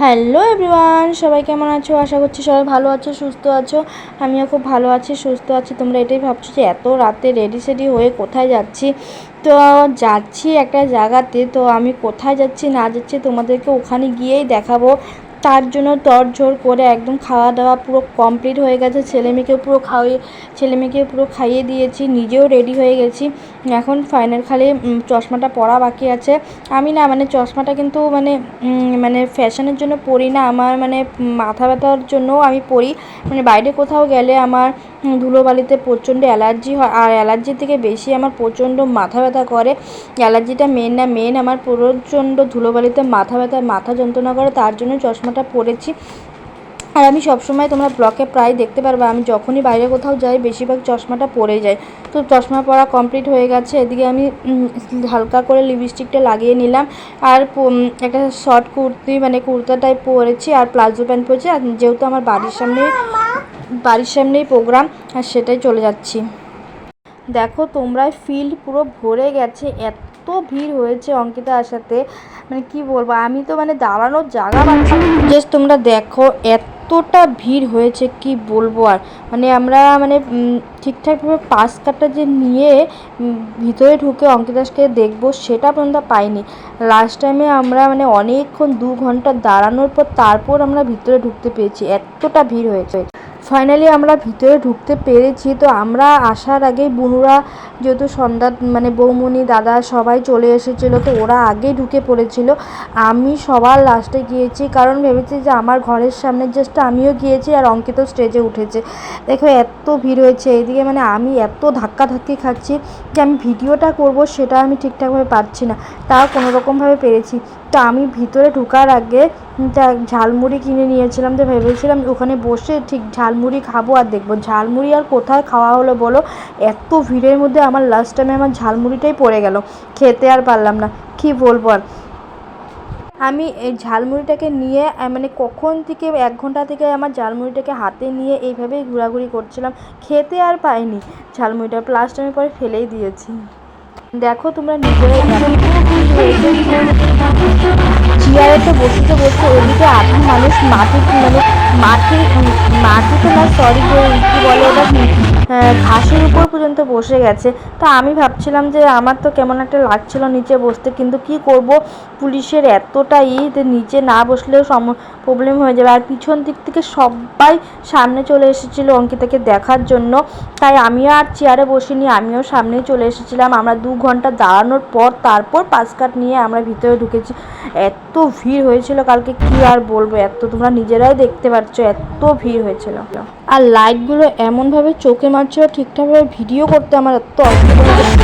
Hello everyone, সবাই কেমন আছো? আশা করছি সবাই ভালো আছো, সুস্থ আছো। আমিও খুব ভালো আছি, সুস্থ আছি। তোমরা এটাই ভাবছো যে এত রাতে রেডি সেডি হয়ে কোথায় যাচ্ছি। তো যাচ্ছি একটা জায়গাতে। তো আমি কোথায় যাচ্ছি না যাচ্ছি তোমাদেরকে ওখানে গিয়েই দেখাবো। তার জন্য তড়জোড় করে একদম খাওয়া দাওয়া পুরো কমপ্লিট হয়ে গেছে। ছেলেমেয়েকে পুরো খাইয়ে দিয়েছি, নিজেও রেডি হয়ে গেছি। এখন ফাইনাল খালি চশমাটা পরা বাকি আছে। আমি না মানে চশমাটা কিন্তু মানে ফ্যাশনের জন্য পরি না, আমার মানে মাথা ব্যথার জন্যও আমি পরি। মানে বাইরে কোথাও গেলে আমার ধুলোবালিতে প্রচণ্ড অ্যালার্জি হয়, আর অ্যালার্জির থেকে বেশি আমার প্রচণ্ড মাথা ব্যথা করে। অ্যালার্জিটা মেন আমার প্রচণ্ড ধুলোবালিতে মাথা যন্ত্রণা করে, তার জন্য চশমাটা পরেছি। আর আমি সবসময় তোমরা ব্লগে প্রায় দেখতে পারবে আমি যখনই বাইরে কোথাও যাই বেশিরভাগ চশমাটা পরে যাই। তো চশমা পরা কমপ্লিট হয়ে গেছে। এদিকে আমি হালকা করে লিপস্টিকটা লাগিয়ে নিলাম, আর একটা শর্ট কুর্তি মানে কুর্তা টাইপ পরেছি, আর প্লাজো প্যান্ট পরেছি। আর যেহেতু আমার বাড়ির সামনেই প্রোগ্রাম, আর সেটাই চলে যাচ্ছি। দেখো তোমরা ফিল্ড পুরো ভরে গেছে, এত ভিড় হয়েছে অঙ্কিতা আসাতে, মানে কি বলবো, আমি তো মানে দাঁড়ানোর জায়গা পাচ্ছি না। জাস্ট তোমরা দেখো এতটা ভিড় হয়েছে, কি বলবো। আর মানে আমরা মানে ঠিকঠাকভাবে পাস কার্ডটা যে নিয়ে ভিতরে ঢুকে অঙ্কিতাকে দেখবো সেটা পর্যন্ত পাইনি। লাস্ট টাইমে আমরা মানে অনেকক্ষণ 2 ঘন্টা দাঁড়ানোর পর তারপর আমরা ভিতরে ঢুকতে পেরেছি, এতটা ভিড় হয়েছে। ফাইনালি আমরা ভিতরে ঢুকতে পেরেছি। তো আমরা আসার আগেই বুনুরা যেহেতু সন্ধ্যা মানে বৌমনি দাদা সবাই চলে এসেছিলো, তো ওরা আগেই ঢুকে পড়েছিল। আমি সবার লাস্টে গিয়েছি, কারণ ভেবেছি যে আমার ঘরের সামনে জাস্ট আমিও গিয়েছি, আর অঙ্কিতও স্টেজে উঠেছে। দেখো এত ভিড় হয়েছে এইদিকে, মানে আমি এত ধাক্কাধাক্কি খাচ্ছি যে আমি ভিডিওটা করব সেটা আমি ঠিকঠাকভাবে পারছি না, তাও কোনোরকমভাবে পেরেছি। তো আমি ভিতরে ঢোকার আগে ঝালমুড়ি কিনে নিয়েছিলাম, তো ভেবেছিলাম ওখানে বসে ঠিক ঝালমুড়ি খাবো আর দেখবো। ঝালমুড়ি আর কোথায় খাওয়া হলো বলো, এত ভিড়ের মধ্যে আমার লাস্ট টাইমে আমার ঝালমুড়িটাই পড়ে গেল, খেতে আর পারলাম না, কি বলবো। আর আমি এই ঝালমুড়িটাকে নিয়ে মানে কখন থেকে 1 ঘন্টা থেকে আমার ঝালমুড়িটাকে হাতে নিয়ে এইভাবেই ঘোরাঘুরি করছিলাম, খেতে আর পাইনি ঝালমুড়িটা, লাস্ট টাইমে পরে ফেলেই দিয়েছি। দেখো তোমরা নিজেরাই চেয়ারে তো বসতে ওদিকে আধা মানুষ মাটিতে না, সরি কি বলে ওটা, ঘাসের উপর পর্যন্ত বসে গেছে। তা আমি ভাবছিলাম যে আমার তো কেমন একটা লাগছিল নিচে বসতে, কিন্তু কি করব, পুলিশের এতটাই যে নিচে না বসলেও প্রবলেম হয়ে যাবে। আর পিছন দিক থেকে সবাই সামনে চলে এসেছিলো অঙ্কিতাকে দেখার জন্য, তাই আমিও আর চেয়ারে বসিনি, আমিও সামনেই চলে এসেছিলাম। আমরা 2 ঘন্টা দাঁড়ানোর পর তারপর পাস কার্ড নিয়ে আমরা ভিতরে ঢুকেছি। এত ভিড় হয়েছিল কালকে, কি আর বলবো, এত তোমরা নিজেরাই দেখতে পাচ্ছ এত ভিড় হয়েছিল। আর লাইটগুলো এমনভাবে চোখে মারছিল, ঠিকঠাকভাবে ভিডিও করতে আমার এত অসুবিধা হয়েছে।